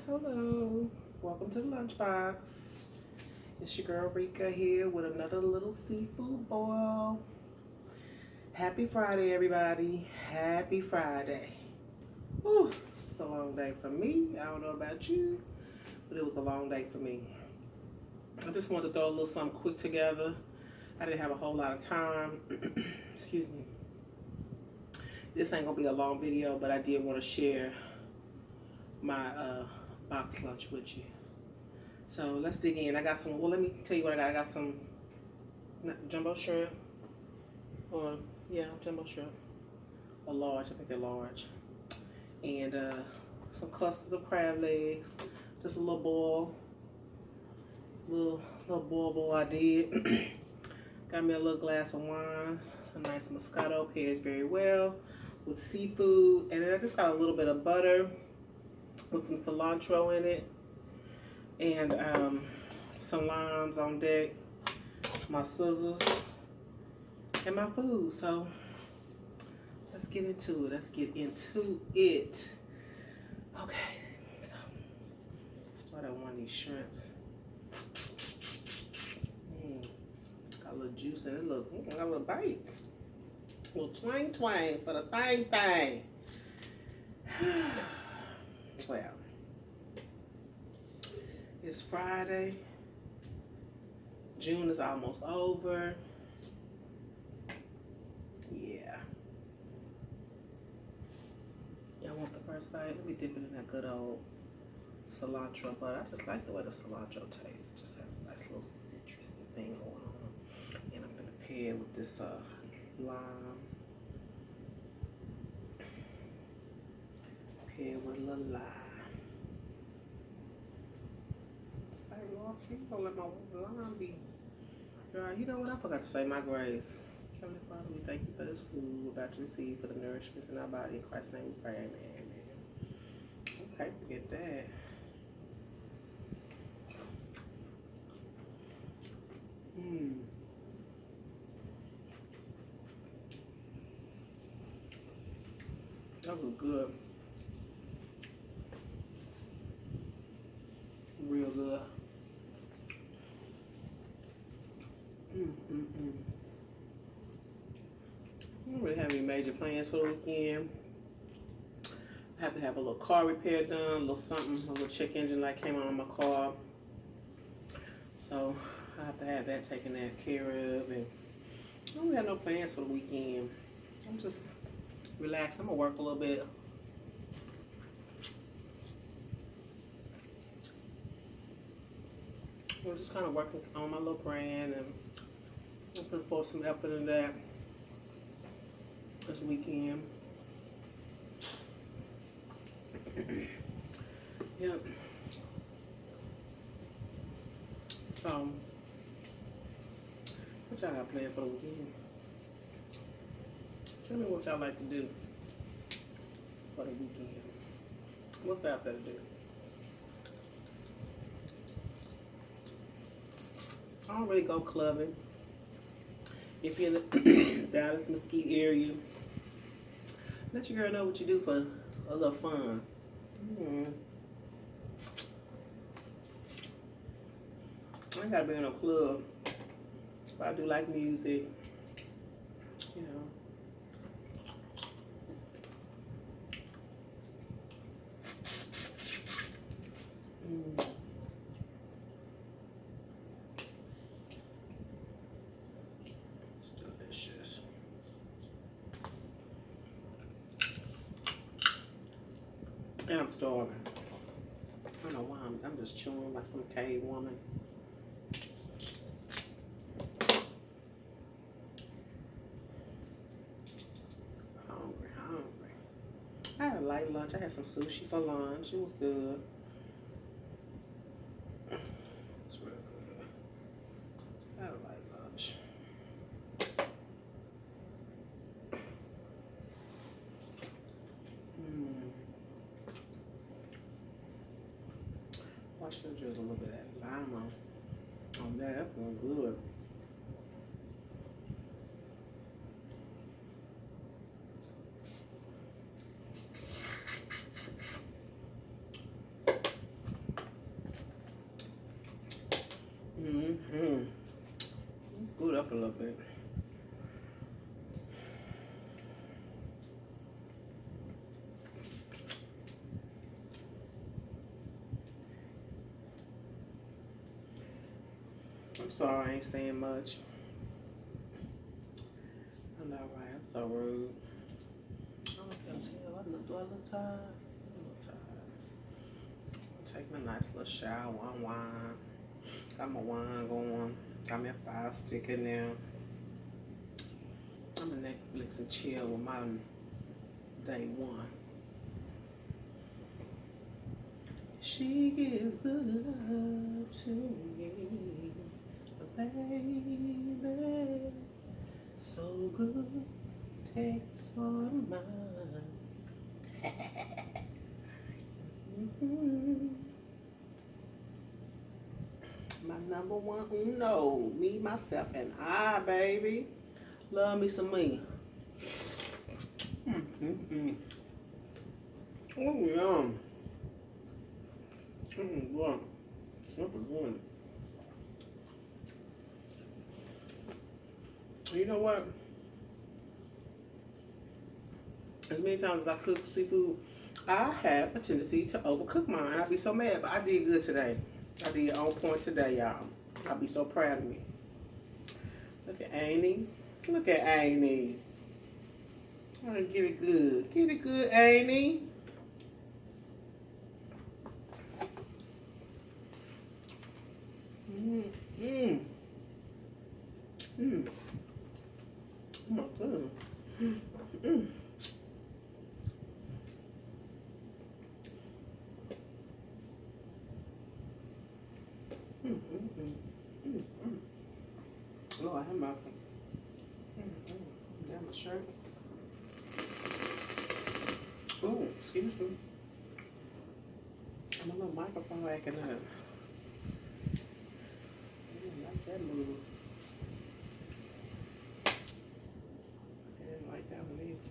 Hello, welcome to the lunchbox. It's your girl Rika here with another little seafood boil. Happy Friday, everybody. Happy Friday. Whew, it's a long day for me. I don't know about you, but it was a long day for me. I just wanted to throw a little something quick together. I didn't have a whole lot of time. Excuse me. This ain't gonna be a long video, but I did want to share my box lunch with you. So let's dig in. I got some, well, let me tell you what I got. I got some jumbo shrimp, or yeah, jumbo shrimp, or large, I think they're large. And some clusters of crab legs, just a little boil, little boil I did. Got me a little glass of wine, a nice Moscato, pairs very well with seafood. And then I just got a little bit of butter with some cilantro in it. And some limes on deck, my scissors, and my food. So let's get into it. Okay, so start at one of these shrimps. Got a little juice in it. Look, got a little bites. A little twang for the thing. Well, it's Friday. June is almost over. Yeah. Y'all want the first bite? Let me dip it in that good old cilantro butter. I just like the way the cilantro tastes. It just has a nice little citrusy thing going on. And I'm gonna pair it with this lime. Pair with a little lime. You don't let my line be dry. You know what? I forgot to say my grace. Heavenly Father, we thank you for this food we're about to receive, for the nourishments in our body. In Christ's name we pray. Amen. Okay, get that. That was good. Real good. I don't really have any major plans for the weekend. I have to have a little car repair done, a little something, a little check engine light came on my car. So I have to have that taken care of, and I don't really have no plans for the weekend. I'm just relaxed. I'm gonna work a little bit. I'm just kind of working on my little brand, and I'm gonna put some effort in that this weekend. Yep. So, what y'all got planned for the weekend? Tell me what y'all like to do for the weekend. What's out there to do? I don't really go clubbing. If you're in the Dallas Mesquite area, let your girl know what you do for a little fun. I ain't gotta be in a club, but I do like music, you know. It's delicious. And I'm starving. I don't know why I'm just chewing like some cave woman. Hungry. I had a light lunch. I had some sushi for lunch. It was good. It's real good. I had a light lunch. I should have drizzled a little bit of that lime on that. That feels good. up a little bit. I'm sorry I ain't saying much. I know, right? I'm so rude. I don't tell. Do I look tired? I look tired. Take my nice little shower, unwind. Got my wine going. Got me a 5 stick in there. I'm gonna Netflix and chill with my day one. She gives good love to me, baby. So good, takes on mine. My number one uno, me, myself, and I, baby. Love me some me. Oh, yum. Good. Super good. You know what? As many times as I cook seafood, I have a tendency to overcook mine. I'd be so mad, but I did good today. I did on point today, y'all. I'll be so proud of me. Look at Annie. Look at Annie. I'm gonna get it good. Get it good, Annie. Oh my goodness. Oh, I have my down my shirt. Oh, excuse me. I'm a little microphone acting up. I didn't like that move. I didn't like that one either.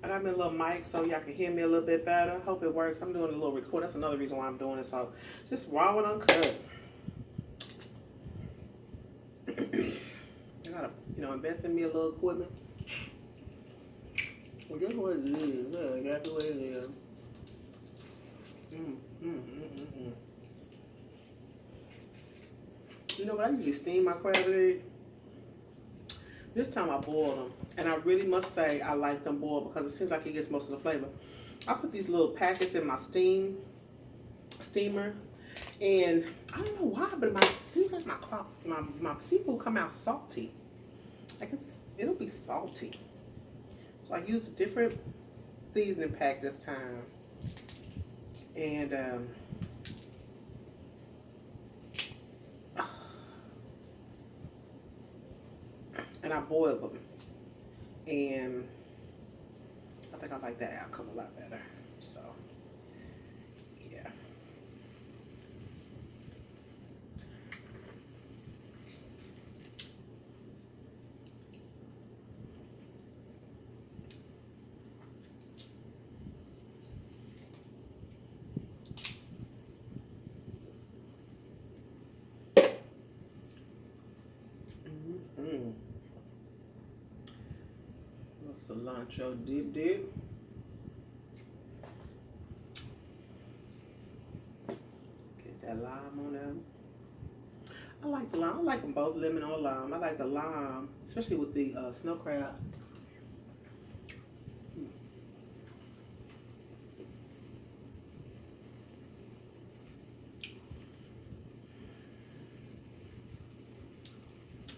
I got me a little mic so y'all can hear me a little bit better. Hope it works. I'm doing a little record. That's another reason why I'm doing it. So just raw and uncut. I gotta, invest in me a little equipment. Well, guess what it is? Yeah, exactly what it is. You know what? I usually steam my crab legs. This time I boiled them. And I really must say I like them boiled because it seems like it gets most of the flavor. I put these little packets in my steamer. And I don't know why, but my seafood come out salty. It'll be salty. So I used a different seasoning pack this time. And I boiled them. And I think I like that outcome a lot better. So, yeah. Cilantro dip. Get that lime on them. I like the lime. I like them both, lemon or lime. I like the lime, especially with the snow crab.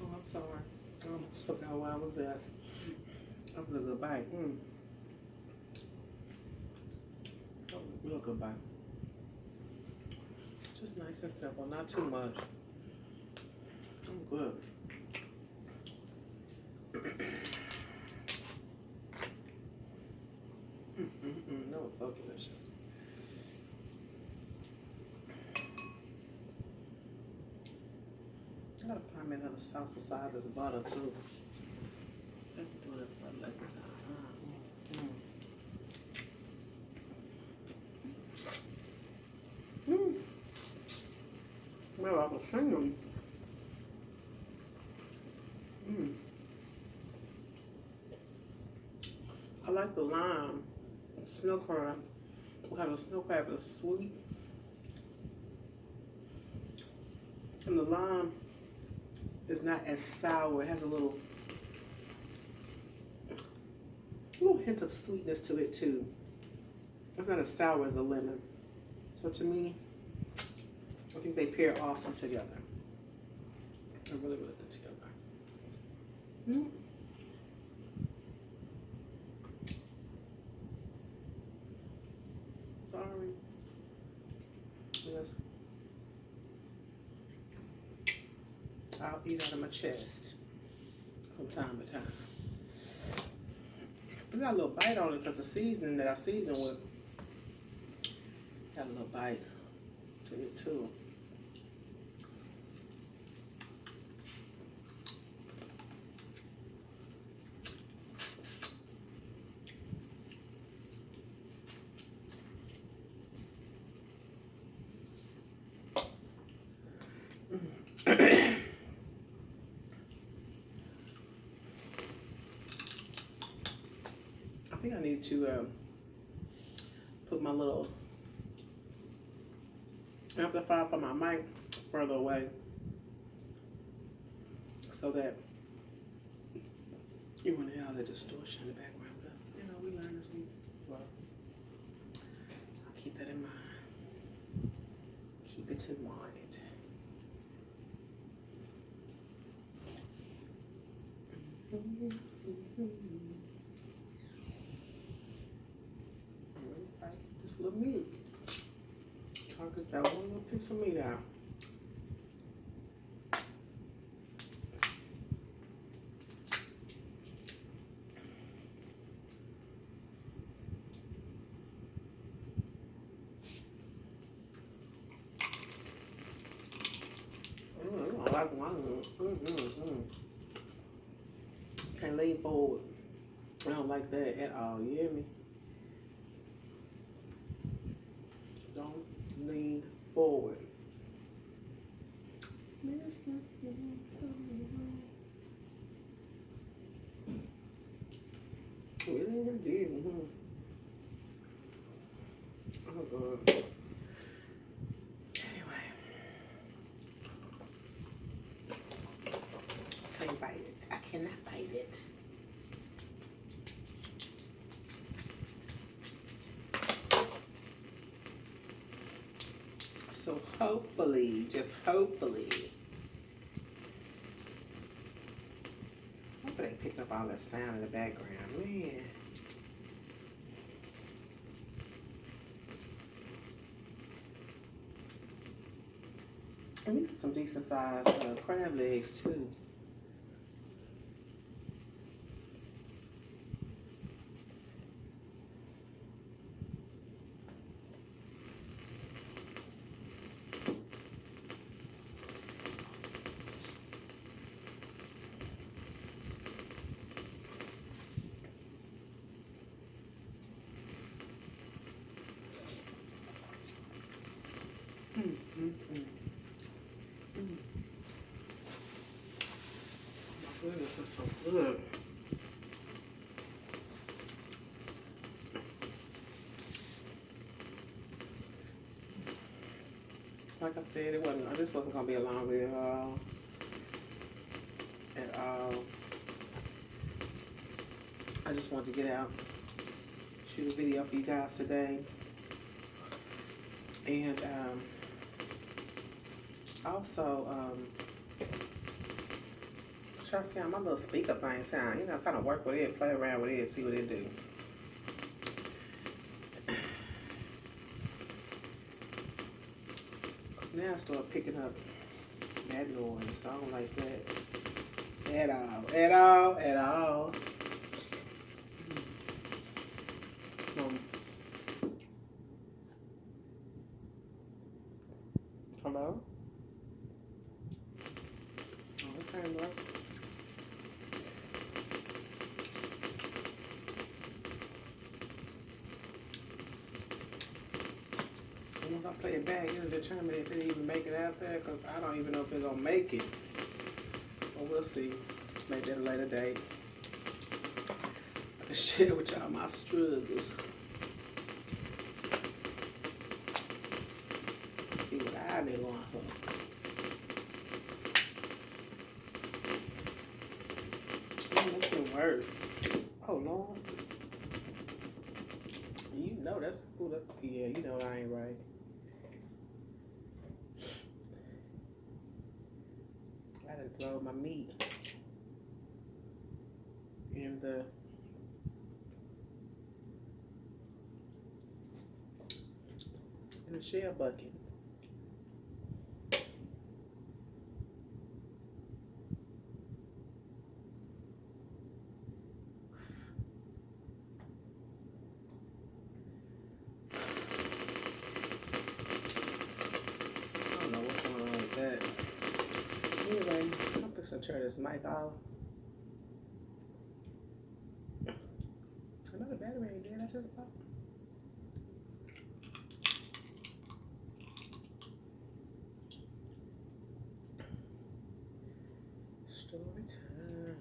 Oh, I'm sorry. I almost forgot where I was at. That was a good bite. That was a real good bite. Just nice and simple, not too much. I'm good. That was so delicious. I gotta find me another sauce besides this butter too. I can do this butter like that. Well, I was singing. like the lime snow crab because the snow crab is sweet. And the lime is not as sour. It has a little hint of sweetness to it too. It's not as sour as the lemon. So to me, I think they pair awesome together. They're really, really good together. Sorry. Yes. I'll eat out of my chest from time to time. It got a little bite on it because the seasoning that I season with got a little bite to it too. I think I need to put my little amplifier for my mic further away so that you won't hear all the distortion in the background. But, you know, we learn as we well. I'll keep that in mind. Keep it in mind. Just a little meat. Try to get that one little piece of meat out. I like one. Can't lean forward. I don't like that at all. You hear me? Don't lean forward. Really did. Oh God. Anyway, can't bite it. I cannot bite it. So hopefully, just hopefully, hopefully they pick up all that sound in the background, man. And these are some decent sized crab legs too. My goodness, that's so good. Like I said, this wasn't gonna be a long video at all. I just wanted to get out, shoot a video for you guys today, and also try to see how my little speaker thing sound. You know, kind of work with it, play around with it, see what it do. Now I start picking up that noise, so I don't like that at all, at all, at all. Hello? Oh, okay, bro. And once I play it back, it'll determine if it even make it out there, because I don't even know if it's gonna make it. But we'll see. Maybe at a later date. share with y'all my struggles. Let's see what I've been going for. It's been worse. Oh Lord. You know that's ooh, yeah, you know I ain't right. I done throw my meat in the shell bucket. I don't know what's going on with that. Anyway, I'm fixing to turn this mic off. I know the battery ain't dead. I just popped. Story time.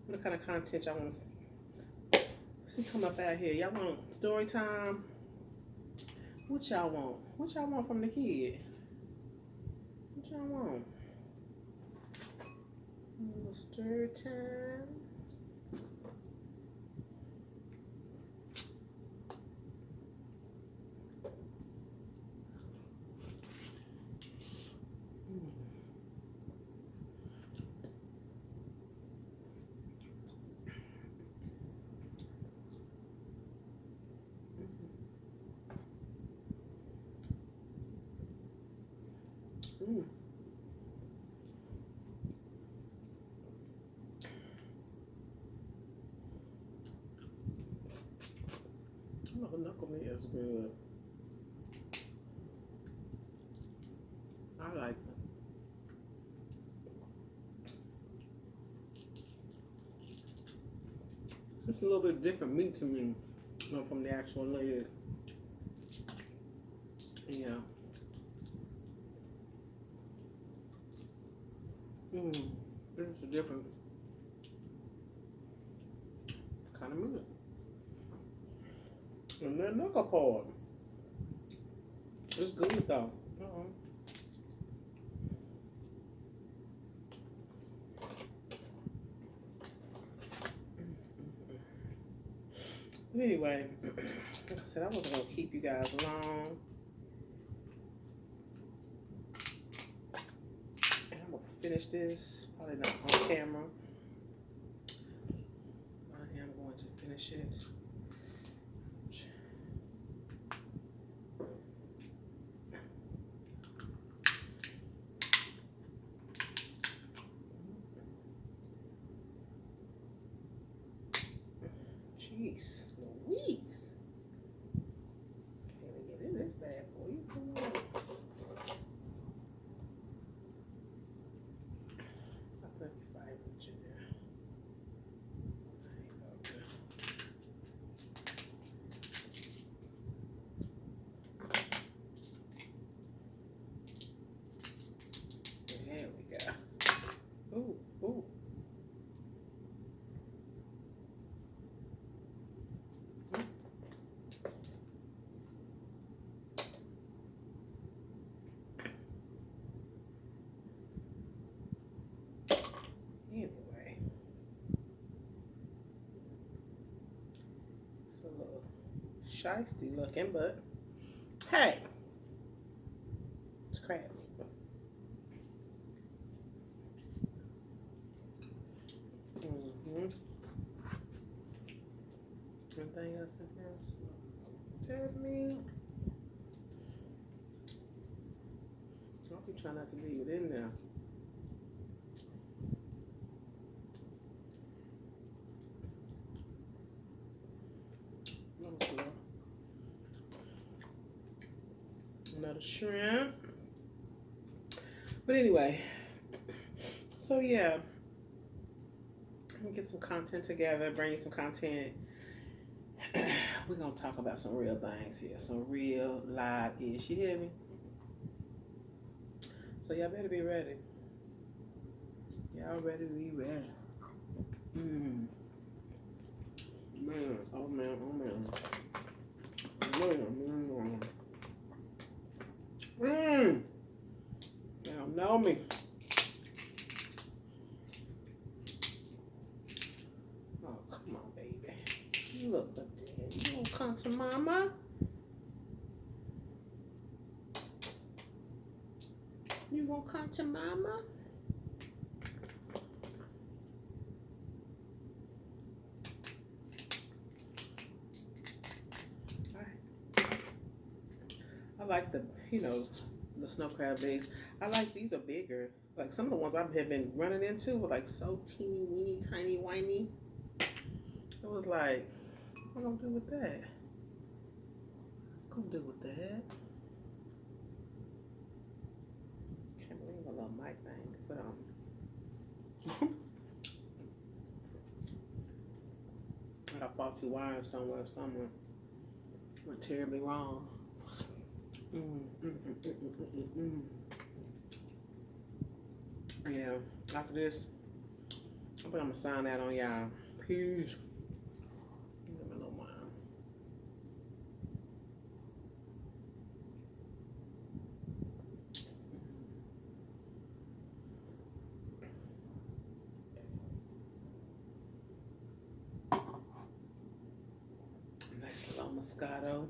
What kind of content y'all want to see come up out here? Y'all want story time? What y'all want? What y'all want from the kid? What y'all want? A little story time. Mm. Oh, knuckle meat is good. I like it. It's a little bit different meat to me from the actual leg. Yeah. It's a different kind of meat. And that knuckle part, it's good though. Anyway, like I said, I wasn't gonna keep you guys long. And I'm gonna finish this, probably not on camera. I am going to finish it. Jeez, Louise. Can't get in this bad boy. You come on. I'll put the fire with you there. There we go. Ooh, ooh. Anyway, it's a little shiesty looking, but hey, it's crab meat. Anything else in here? Crab meat. I'll be trying not to leave it in there. Another shrimp. But anyway, so yeah, let me get some content together, bring you some content. We're gonna talk about some real things here, some real live-ish. You hear me? So y'all better be ready. Y'all ready to be ready. Mm. Man, oh man, oh man. Man, Now know me. Oh, come on, baby. Look at that. You gonna come to mama? You gonna come to mama? I like the, the snow crab base. I like these are bigger. Like some of the ones I have been running into were like so teeny weeny, tiny whiny. It was like, what am I gonna do with that? What's gonna do with that? Can't believe a little mic thing, but I got faulty wires somewhere. Someone went terribly wrong. Yeah, after this, I think I'm gonna sign that on y'all. Peace. Give me a little while. Nice little Moscato.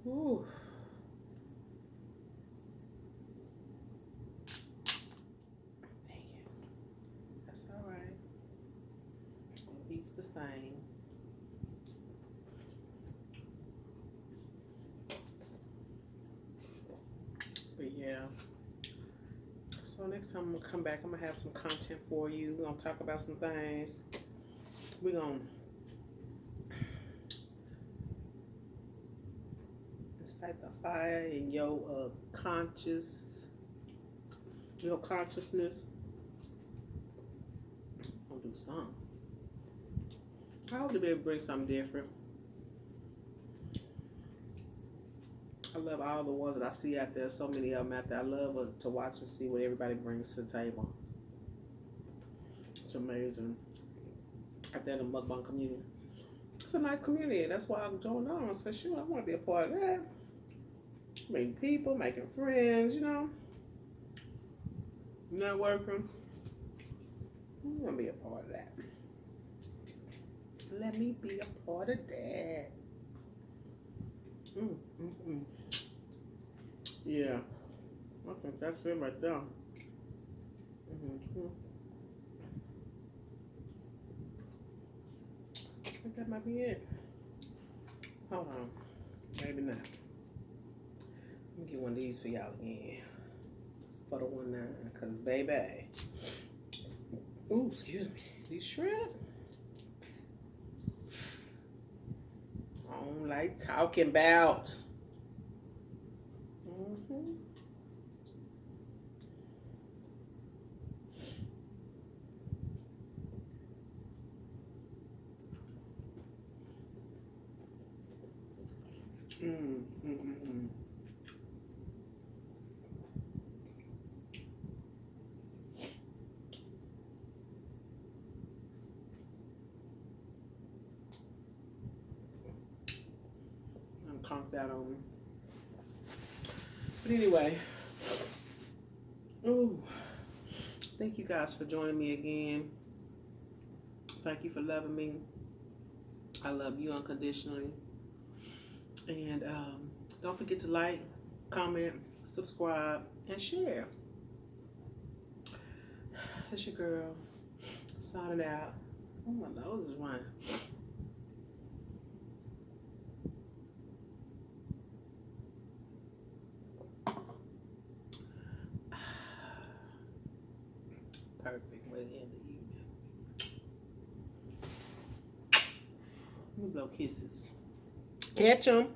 Ooh. Dang it. That's all right. Eats the same. But yeah. So next time I'm gonna come back, I'm gonna have some content for you. We're gonna talk about some things. We're gonna incite the fire in your consciousness. I'm gonna do something. I hope to be able to bring something different. I love all the ones that I see out there. So many of them out there. I love to watch and see what everybody brings to the table. It's amazing. Out there in the mukbang community. It's a nice community. That's why I'm joined on. So sure, I want to be a part of that. Meeting people, making friends, networking. I want to be a part of that. Let me be a part of that. Yeah, I think that's it right there. I think that might be it. Hold on, maybe not. Let me get one of these for y'all again. For the 1-9, cause baby. Ooh, excuse me. These shrimp. I don't like talking about. I'm conked out on me. But anyway, thank you guys for joining me again. Thank you for loving me. I love you unconditionally. And don't forget to like, comment, subscribe, and share. It's your girl, signing out. Oh, my nose is running. Perfect way to end the evening. Let me blow kisses. Catch 'em.